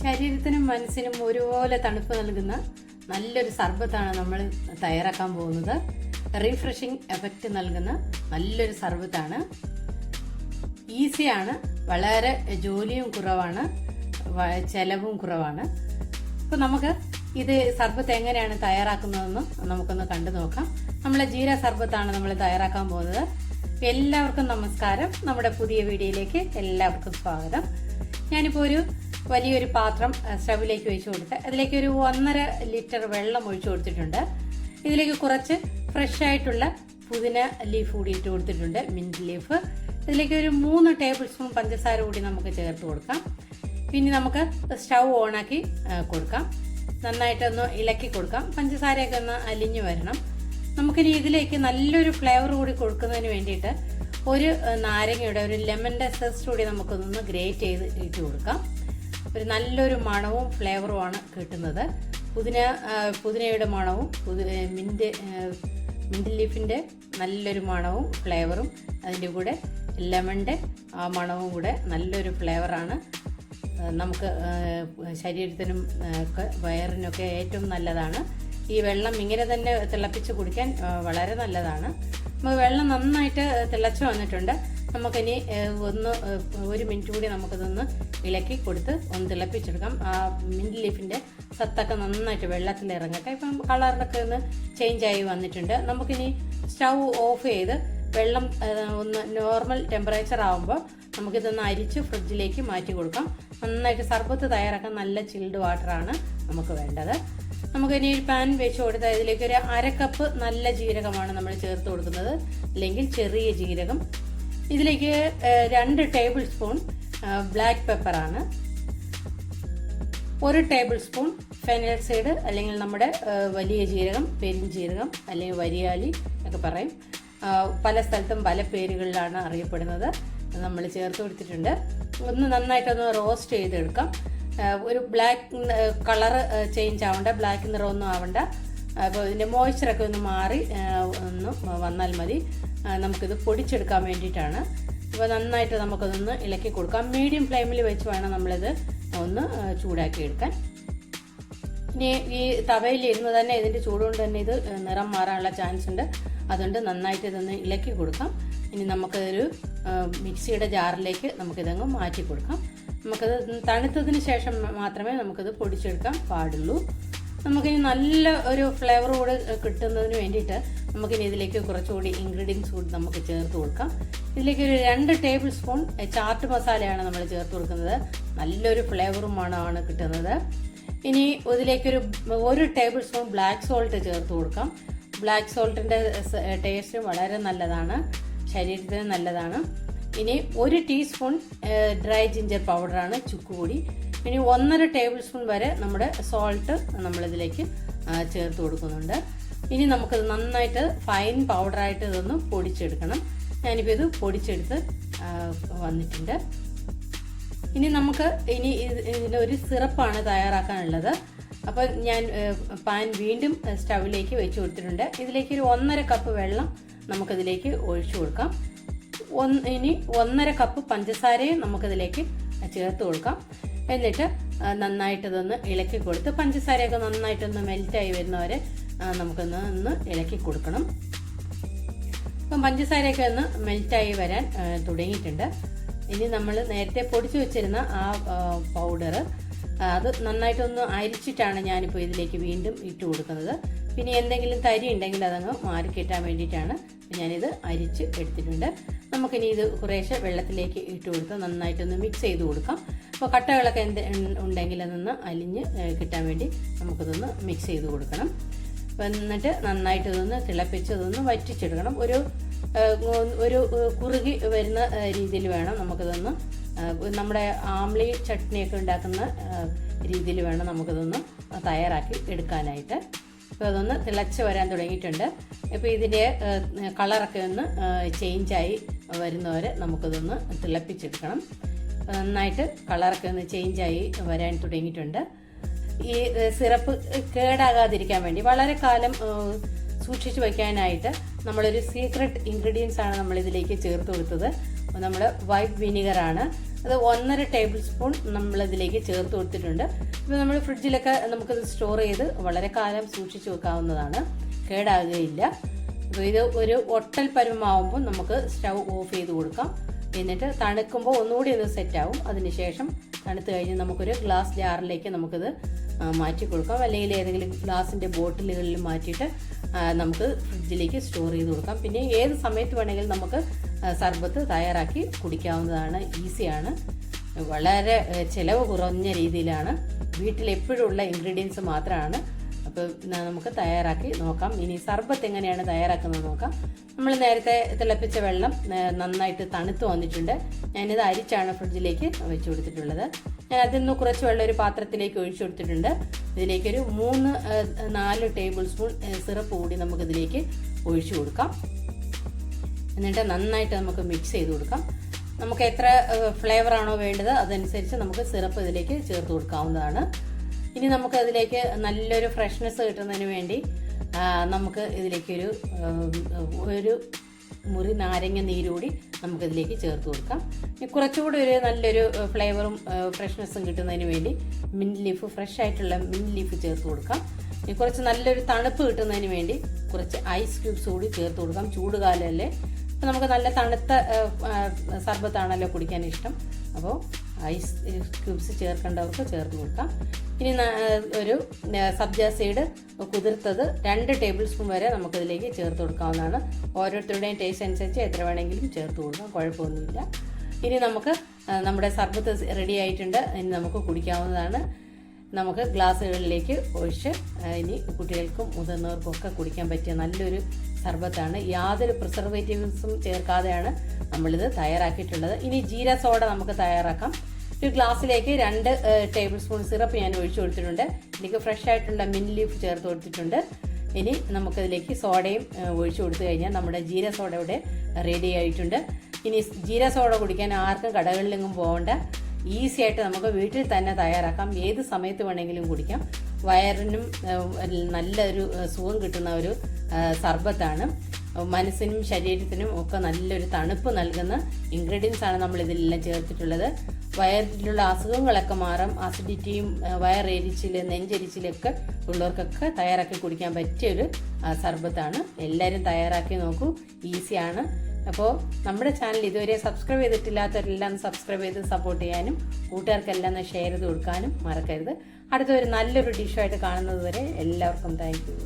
ശരീരത്തിനും മനസ്സിനും ഒരുപോലെ തണുപ്പ് നൽകുന്ന നല്ലൊരു സർബത്താണ് നമ്മൾ തയ്യാറാക്കാൻ പോകുന്നത്. റീഫ്രഷിംഗ് എഫക്റ്റ് നൽകുന്ന നല്ലൊരു സർബത്താണ്. ഈസിയാണ്, വളരെ ജോലിയും കുറവാണ്, ചെലവും കുറവാണ്. അപ്പോൾ നമുക്ക് ഇത് സർബത്ത് എങ്ങനെയാണ് തയ്യാറാക്കുന്നതെന്ന് നമുക്കൊന്ന് കണ്ടു നോക്കാം. നമ്മളെ ജീര സർബത്താണ് നമ്മൾ തയ്യാറാക്കാൻ പോകുന്നത്. എല്ലാവർക്കും നമസ്കാരം. നമ്മുടെ പുതിയ വീഡിയോയിലേക്ക് എല്ലാവർക്കും സ്വാഗതം. ഞാനിപ്പോൾ വലിയൊരു പാത്രം സ്റ്റവിലേക്ക് ഒഴിച്ചു കൊടുത്ത് അതിലേക്ക് ഒരു 1.5 ലിറ്റർ വെള്ളം ഒഴിച്ചു കൊടുത്തിട്ടുണ്ട്. ഇതിലേക്ക് കുറച്ച് ഫ്രഷ് ആയിട്ടുള്ള പുതിന ലീഫ് കൂടി ഇട്ട് കൊടുത്തിട്ടുണ്ട്, മിന്റ് ലീഫ്. ഇതിലേക്ക് ഒരു 3 ടേബിൾ സ്പൂൺ പഞ്ചസാര കൂടി നമുക്ക് ചേർത്ത് കൊടുക്കാം. പിന്നെ നമുക്ക് സ്റ്റൗ ഓണാക്കി കൊടുക്കാം. നന്നായിട്ടൊന്ന് ഇളക്കി കൊടുക്കാം. പഞ്ചസാരയൊക്കെ ഒന്ന് അലിഞ്ഞു വരണം. നമുക്കിനി ഇതിലേക്ക് നല്ലൊരു ഫ്ലേവർ കൂടി കൊടുക്കുന്നതിന് വേണ്ടിയിട്ട് ഒരു നാരങ്ങയുടെ ഒരു ലെമൻ്റെ സെസ്റ്റ് കൂടി നമുക്കൊന്ന് ഗ്രേറ്റ് ചെയ്ത് ഇട്ട് കൊടുക്കാം. ഒരു നല്ലൊരു മണവും ഫ്ലേവറുമാണ് കിട്ടുന്നത്. പുതിനയുടെ മണവും മിന്റ് ലീഫിൻ്റെ നല്ലൊരു മണവും ഫ്ലേവറും അതിൻ്റെ കൂടെ ലെമണിൻ്റെ ആ മണവും കൂടെ നല്ലൊരു ഫ്ലേവറാണ്. നമുക്ക് ശരീരത്തിനും വയറിനൊക്കെ ഏറ്റവും നല്ലതാണ്. ഈ വെള്ളം ഇങ്ങനെ തന്നെ തിളപ്പിച്ച് കുടിക്കാൻ വളരെ നല്ലതാണ്. നമുക്ക് വെള്ളം നന്നായിട്ട് തിളച്ച് വന്നിട്ടുണ്ട്. നമുക്കിനി 1 മിനിറ്റ് കൂടി നമുക്കിതൊന്ന് ഇളക്കി കൊടുത്ത് ഒന്ന് തിളപ്പിച്ചെടുക്കാം. ആ മിന്റ് ലീഫിൻ്റെ സത്തൊക്കെ നന്നായിട്ട് വെള്ളത്തിൽ ഇറങ്ങട്ടെ. ഇപ്പം കളറിലൊക്കെ ഒന്ന് ചേഞ്ച് ആയി വന്നിട്ടുണ്ട്. നമുക്കിനി സ്റ്റൗ ഓഫ് ചെയ്ത് വെള്ളം ഒന്ന് നോർമൽ ടെമ്പറേച്ചർ ആകുമ്പോൾ നമുക്കിതൊന്ന് അരിച്ച് ഫ്രിഡ്ജിലേക്ക് മാറ്റി കൊടുക്കാം. നന്നായിട്ട് സർബത്ത് തയ്യാറാക്കാൻ നല്ല ചിൽഡ് വാട്ടറാണ് നമുക്ക് വേണ്ടത്. നമുക്കിനി ഒരു പാൻ വെച്ച് കൊടുത്താൽ ഇതിലേക്ക് ഒരു 1/2 കപ്പ് നല്ല ജീരകമാണ് നമ്മൾ ചേർത്ത് കൊടുക്കുന്നത്, അല്ലെങ്കിൽ ചെറിയ ജീരകം. ഇതിലേക്ക് 2 ടേബിൾ സ്പൂൺ ബ്ലാക്ക് പെപ്പറാണ്, 1 ടേബിൾ സ്പൂൺ ഫെനൽ സീഡ് അല്ലെങ്കിൽ നമ്മുടെ വലിയ ജീരകം, പെരിഞ്ജീരകം അല്ലെങ്കിൽ വരിയാലി ഒക്കെ പറയും. പല സ്ഥലത്തും പല പേരുകളിലാണ് അറിയപ്പെടുന്നത്. നമ്മൾ ചേർത്ത് കൊടുത്തിട്ടുണ്ട്. ഒന്ന് നന്നായിട്ടൊന്ന് റോസ്റ്റ് ചെയ്തെടുക്കാം. ഒരു ബ്ലാക്ക് കളറ് ചേഞ്ച് ആവണ്ട, ബ്ലാക്ക് നിറമൊന്നും ആവണ്ട. അപ്പോൾ ഇതിൻ്റെ മോയ്സ്ചറൊക്കെ ഒന്ന് മാറി ഒന്ന് വന്നാൽ മതി. നമുക്കിത് പൊടിച്ചെടുക്കാൻ വേണ്ടിയിട്ടാണ്. അപ്പോൾ നന്നായിട്ട് നമുക്കതൊന്ന് ഇളക്കി കൊടുക്കാം. മീഡിയം ഫ്ലെയിമിൽ വെച്ച് വേണം നമ്മളിത് ഒന്ന് ചൂടാക്കി എടുക്കാൻ. ഇനി ഈ തവയിലിരുന്ന് തന്നെ ഇതിൻ്റെ ചൂടുകൊണ്ട് തന്നെ ഇത് നിറം മാറാനുള്ള ചാൻസ് ഉണ്ട്. അതുകൊണ്ട് നന്നായിട്ട് ഇതൊന്ന് ഇളക്കി കൊടുക്കാം. ഇനി നമുക്കൊരു മിക്സിയുടെ ജാറിലേക്ക് നമുക്കിതങ്ങ് മാറ്റി കൊടുക്കാം. നമുക്കത് തണുത്തതിന് ശേഷം മാത്രമേ നമുക്കത് പൊടിച്ചെടുക്കാൻ പാടുള്ളൂ. നമുക്കിനി നല്ല ഒരു ഫ്ലേവർ കൂടെ കിട്ടുന്നതിന് വേണ്ടിയിട്ട് നമുക്കിനി ഇതിലേക്ക് കുറച്ചുകൂടി ഇൻഗ്രീഡിയൻസ് കൂടി നമുക്ക് ചേർത്ത് കൊടുക്കാം. ഇതിലേക്ക് ഒരു 2 ടേബിൾ സ്പൂൺ ചാറ്റ് മസാലയാണ് നമ്മൾ ചേർത്ത് കൊടുക്കുന്നത്. നല്ലൊരു ഫ്ലേവറും മണമാണ് കിട്ടുന്നത്. ഇനി ഇതിലേക്കൊരു 1 ടേബിൾ സ്പൂൺ ബ്ലാക്ക് സോൾട്ട് ചേർത്ത് കൊടുക്കാം. ബ്ലാക്ക് സോൾട്ടിൻ്റെ ടേസ്റ്റ് വളരെ നല്ലതാണ്, ശരീരത്തിന് നല്ലതാണ്. ഇനി 1 ടീസ്പൂൺ ഡ്രൈ ജിഞ്ചർ പൗഡറാണ്, ചുക്കുപൊടി. ഇനി 1.5 ടേബിൾ സ്പൂൺ വരെ നമ്മുടെ സോൾട്ട് നമ്മളിതിലേക്ക് ചേർത്ത് കൊടുക്കുന്നുണ്ട്. ഇനി നമുക്കത് നന്നായിട്ട് ഫൈൻ പൗഡറായിട്ട് ഇതൊന്ന് പൊടിച്ചെടുക്കണം. ഞാനിപ്പോൾ ഇത് പൊടിച്ചെടുത്ത് വന്നിട്ടുണ്ട്. ഇനി നമുക്ക് ഇതിനൊരു സിറപ്പാണ് തയ്യാറാക്കാനുള്ളത്. അപ്പോൾ ഞാൻ പാൻ വീണ്ടും സ്റ്റവിലേക്ക് വെച്ച് കൊടുത്തിട്ടുണ്ട്. ഇതിലേക്ക് ഒരു 1.5 കപ്പ് വെള്ളം നമുക്കിതിലേക്ക് ഒഴിച്ചു കൊടുക്കാം. ഇനി 1.5 കപ്പ് പഞ്ചസാരയും നമുക്കിതിലേക്ക് ചേർത്ത് കൊടുക്കാം. എന്നിട്ട് നന്നായിട്ട് ഇതൊന്ന് ഇളക്കി കൊടുത്ത് പഞ്ചസാരയൊക്കെ നന്നായിട്ടൊന്ന് മെൽറ്റായി വരുന്നവരെ നമുക്കൊന്ന് ഇളക്കി കൊടുക്കണം. അപ്പം പഞ്ചസാരയൊക്കെ ഒന്ന് മെൽറ്റായി വരാൻ തുടങ്ങിയിട്ടുണ്ട്. ഇനി നമ്മൾ നേരത്തെ പൊടിച്ചു വെച്ചിരുന്ന ആ പൗഡർ അത് നന്നായിട്ടൊന്ന് അരിച്ചിട്ടാണ് ഞാനിപ്പോൾ ഇതിലേക്ക് വീണ്ടും ഇട്ട് കൊടുക്കുന്നത്. പിന്നെ എന്തെങ്കിലും തരി ഉണ്ടെങ്കിൽ അതങ്ങ് മാറി കിട്ടാൻ വേണ്ടിയിട്ടാണ് ഞാനിത് അരിച്ച് എടുത്തിട്ടുണ്ട്. നമുക്കിനി ഇത് കുറേശ്ശെ വെള്ളത്തിലേക്ക് ഇട്ട് കൊടുത്ത് നന്നായിട്ടൊന്ന് മിക്സ് ചെയ്ത് കൊടുക്കാം. അപ്പോൾ കട്ടകളൊക്കെ ഉണ്ടെങ്കിൽ അതൊന്ന് അലിഞ്ഞ് കിട്ടാൻ വേണ്ടി നമുക്കിതൊന്ന് മിക്സ് ചെയ്ത് കൊടുക്കണം. എന്നിട്ട് നന്നായിട്ട് ഇതൊന്ന് തിളപ്പിച്ചതൊന്ന് വറ്റിച്ചെടുക്കണം. ഒരു കുറുകി വരുന്ന രീതിയിൽ വേണം നമുക്കിതൊന്ന്, നമ്മുടെ ആംലി ചട്നിയൊക്കെ ഉണ്ടാക്കുന്ന രീതിയിൽ വേണം നമുക്കിതൊന്ന് തയ്യാറാക്കി എടുക്കാനായിട്ട്. അപ്പോൾ അതൊന്ന് തിളച്ച് വരാൻ തുടങ്ങിയിട്ടുണ്ട്. ഇപ്പോൾ ഇതിൻ്റെ കളറൊക്കെ ഒന്ന് ചേഞ്ചായി വരുന്നവരെ നമുക്കിതൊന്ന് തിളപ്പിച്ചെടുക്കണം. നന്നായിട്ട് കളറൊക്കെ ഒന്ന് ചേഞ്ചായി വരാൻ തുടങ്ങിയിട്ടുണ്ട്. ഈ സിറപ്പ് കേടാകാതിരിക്കാൻ വേണ്ടി വളരെ കാലം സൂക്ഷിച്ചു വയ്ക്കാനായിട്ട് നമ്മളൊരു സീക്രട്ട് ഇൻഗ്രീഡിയൻസ് ആണ് നമ്മളിതിലേക്ക് ചേർത്ത് കൊടുത്തത്. നമ്മുടെ വൈറ്റ് വിനിഗറാണ്. അത് 1.5 ടേബിൾ സ്പൂൺ നമ്മളിതിലേക്ക് ചേർത്ത് കൊടുത്തിട്ടുണ്ട്. ഇപ്പോൾ നമ്മൾ ഫ്രിഡ്ജിലൊക്കെ നമുക്കത് സ്റ്റോർ ചെയ്ത് വളരെ കാലം സൂക്ഷിച്ച് വെക്കാവുന്നതാണ്, കേടാകുകയില്ല. അപ്പോൾ ഇത് ഒരു ഒട്ടൽ പരുവമാവുമ്പോൾ നമുക്ക് സ്റ്റൗ ഓഫ് ചെയ്ത് കൊടുക്കാം. എന്നിട്ട് തണുക്കുമ്പോൾ ഒന്നുകൂടി ഒന്ന് സെറ്റാവും. അതിനുശേഷം തണുത്ത് കഴിഞ്ഞ് നമുക്കൊരു ഗ്ലാസ് ജാറിലേക്ക് നമുക്കിത് മാറ്റി കൊടുക്കാം, അല്ലെങ്കിൽ ഏതെങ്കിലും ഗ്ലാസിൻ്റെ ബോട്ടിലുകളിൽ മാറ്റിയിട്ട് നമുക്ക് ഫ്രിഡ്ജിലേക്ക് സ്റ്റോർ ചെയ്ത് കൊടുക്കാം. പിന്നെ ഏത് സമയത്ത് വേണമെങ്കിലും നമുക്ക് സർബത്ത് തയ്യാറാക്കി കുടിക്കാവുന്നതാണ്. ഈസിയാണ്, വളരെ ചിലവ് കുറഞ്ഞ രീതിയിലാണ്, വീട്ടിൽ എപ്പോഴും ഉള്ള ഇൻഗ്രീഡിയൻസ് മാത്രമാണ്. അപ്പോൾ നമുക്ക് തയ്യാറാക്കി നോക്കാം. ഇനി സർബത്ത് എങ്ങനെയാണ് തയ്യാറാക്കുന്നത് നോക്കാം. നമ്മൾ നേരത്തെ തിളപ്പിച്ച വെള്ളം നന്നായിട്ട് തണുത്ത് വന്നിട്ടുണ്ട്. ഞാനിത് അരിച്ചാണ് ഫ്രിഡ്ജിലേക്ക് വെച്ച് കൊടുത്തിട്ടുള്ളത്. ഞാൻ അതിൽ നിന്ന് കുറച്ച് വെള്ളം ഒരു പാത്രത്തിലേക്ക് ഒഴിച്ചു കൊടുത്തിട്ടുണ്ട്. ഇതിലേക്കൊരു 3-4 ടേബിൾ സ്പൂൺ സിറപ്പ് കൂടി നമുക്കിതിലേക്ക് ഒഴിച്ചു കൊടുക്കാം. എന്നിട്ട് നന്നായിട്ട് നമുക്ക് മിക്സ് ചെയ്ത് കൊടുക്കാം. നമുക്ക് എത്ര ഫ്ലേവറാണോ വേണ്ടത് അതനുസരിച്ച് നമുക്ക് സിറപ്പ് ഇതിലേക്ക് ചേർത്ത് കൊടുക്കാവുന്നതാണ്. ഇനി നമുക്ക് അതിലേക്ക് നല്ലൊരു ഫ്രഷ്നെസ് കിട്ടുന്നതിന് വേണ്ടി നമുക്ക് ഇതിലേക്കൊരു മുറി നാരങ്ങ നീരുകൂടി നമുക്കിതിലേക്ക് ചേർത്ത് കൊടുക്കാം. കുറച്ചുകൂടി ഒരു നല്ലൊരു ഫ്ലേവറും ഫ്രഷ്നെസ്സും കിട്ടുന്നതിന് വേണ്ടി മിൻറ്റ് ലീഫ്, ഫ്രഷ് ആയിട്ടുള്ള മിൻറ്റ് ലീഫ് ചേർത്ത് കൊടുക്കാം. കുറച്ച് നല്ലൊരു തണുപ്പ് കിട്ടുന്നതിന് വേണ്ടി കുറച്ച് ഐസ് ക്യൂബ്സ് കൂടി ചേർത്ത് കൊടുക്കാം. ചൂടുകാലമല്ലേ, അപ്പോൾ നമുക്ക് നല്ല തണുത്ത സർബത്താണല്ലോ കുടിക്കാൻ ഇഷ്ടം, അപ്പോൾ ഐസ് ക്യൂബ്സ് ചേർക്കേണ്ടവർക്ക് ചേർത്ത് കൊടുക്കാം. ഇനി ഒരു സബ്ജ സീഡ് കുതിർത്തത് 2 ടേബിൾ സ്പൂൺ വരെ നമുക്കിതിലേക്ക് ചേർത്ത് കൊടുക്കാവുന്നതാണ്. ഓരോരുത്തരുടെയും ടേസ്റ്റ് അനുസരിച്ച് എത്ര വേണമെങ്കിലും ചേർത്ത് കൊടുക്കാം, കുഴപ്പമൊന്നുമില്ല. ഇനി നമുക്ക് നമ്മുടെ സർബത്ത് റെഡി ആയിട്ടുണ്ട്. ഇനി നമുക്ക് കുടിക്കാവുന്നതാണ്. നമുക്ക് ഗ്ലാസ്സുകളിലേക്ക് ഒഴിച്ച് ഇനി കുട്ടികൾക്കും മുതിർന്നവർക്കും ഒക്കെ കുടിക്കാൻ പറ്റിയ നല്ലൊരു സർബത്താണ്. യാതൊരു പ്രിസർവേറ്റീവ്സും ചേർക്കാതെയാണ് നമ്മളിത് തയ്യാറാക്കിയിട്ടുള്ളത്. ഇനി ജീര സോഡ നമുക്ക് തയ്യാറാക്കാം. ഒരു ഗ്ലാസ്സിലേക്ക് 2 ടേബിൾ സ്പൂൺ സിറപ്പ് ഞാൻ ഒഴിച്ചു കൊടുത്തിട്ടുണ്ട്. ഇതിലേക്ക് ഫ്രഷ് ആയിട്ടുള്ള മിൻറ്റ് ലീഫ് ചേർത്ത് കൊടുത്തിട്ടുണ്ട്. ഇനി നമുക്കതിലേക്ക് സോഡയും ഒഴിച്ചു കൊടുത്തു കഴിഞ്ഞാൽ നമ്മുടെ ജീര സോഡ ഇവിടെ റെഡി ആയിട്ടുണ്ട്. ഇനി ജീര സോഡ കുടിക്കാൻ ആർക്കും കടകളിലെങ്ങും പോകേണ്ട, ഈസി ആയിട്ട് നമുക്ക് വീട്ടിൽ തന്നെ തയ്യാറാക്കാം. ഏത് സമയത്ത് വേണമെങ്കിലും കുടിക്കാം. വയറിനും നല്ലൊരു സുഖം കിട്ടുന്ന ഒരു സർബത്താണ്. മനസ്സിനും ശരീരത്തിനും ഒക്കെ നല്ലൊരു തണുപ്പ് നൽകുന്ന ഇൻഗ്രീഡിയൻസ് ആണ് നമ്മൾ ഇതിലെല്ലാം ചേർത്തിട്ടുള്ളത്. വയറിലുള്ള അസുഖങ്ങളൊക്കെ മാറും. അസിഡിറ്റിയും വയറെരിച്ചിൽ, നെഞ്ചെരിച്ചിലൊക്കെ ഉള്ളവർക്കൊക്കെ തയ്യാറാക്കി കുടിക്കാൻ പറ്റിയൊരു സർബത്താണ്. എല്ലാവരും തയ്യാറാക്കി നോക്കൂ, ഈസിയാണ്. അപ്പോൾ നമ്മുടെ ചാനൽ ഇതുവരെ സബ്സ്ക്രൈബ് ചെയ്തിട്ടില്ലാത്തവരെല്ലാം സബ്സ്ക്രൈബ് ചെയ്ത് സപ്പോർട്ട് ചെയ്യാനും കൂട്ടുകാർക്കെല്ലാം ഷെയർ ചെയ്ത് കൊടുക്കാനും മറക്കരുത്. അടുത്തൊരു നല്ലൊരു ഡിഷായിട്ട് കാണുന്നത് വരെ എല്ലാവർക്കും താങ്ക് യു.